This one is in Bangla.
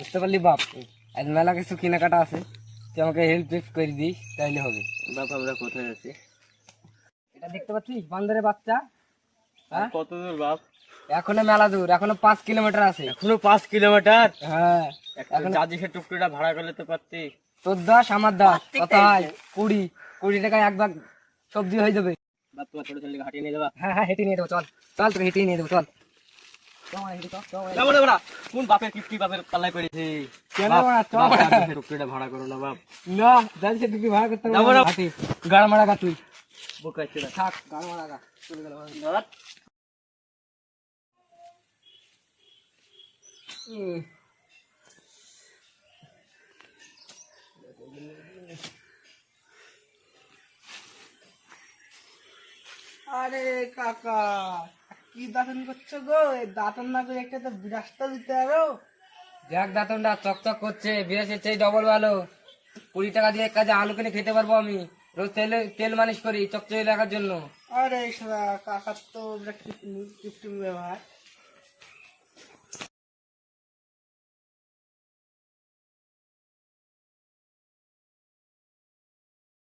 বুঝতে পারলি বাপ, আজ মেলা কিছু কেনাকাটা আছে, তুই আমাকে হেল্প করে দিস তাইলে হবে। বাপ আমরা কোথায় আছি? এটা দেখতে পাচ্ছিস বান্দরের বাচ্চা? হ্যাঁ, কত দূর বাপ? এখনো মেলা দূর, এখনো 5 কিলোমিটার আছে। এখনো 5 কিলোমিটার? হ্যাঁ, এখন দাদি সে টুকটুটা ভাড়া করলে তো পারতি। তোর 10 আমার 10 কত হয়? 20 টাকায় এক ব্যাগ সবজি হয়ে যাবে। বাপ তোমার ছোট ছেলেকে হাঁটিয়ে নিয়ে যাবা? হ্যাঁ হ্যাঁ, হেঁটে নিয়ে দেবো, চল চল, তোকে হেঁটে নিয়ে দেবো, চল। যাবো না বড়া, কোন বাপের কিপ্টি বাপের পাল্লায় পড়েছি? কেন বাপ, বড়া, চল বাপ, বড়া। দাদি সে টুকটুটা ভাড়া করো না বাপ। না, যাই সে তুই ভাড়া করতে যাবো না। হাঁটি গাড় মারা গা তুই। বোকা ছেলে। থাক, গাড় মারা গা চলে গেল। আরে কাকা, কি দাতন করছো গো? এই দাতন না করে একটা তো রাস্তা দিতে আরো। দেখ দাঁতনটা চকচক করছে, বিরাশের চেয়ে ডবল ভালো। 20 টাকা দিয়ে এক কাজে আলু কিনে খেতে পারবো আমি। রোজ তেল মালিশ করি চকচকে রাখার জন্য। আরে শালা, কাকার তো কিপ্টিম ব্যবহার।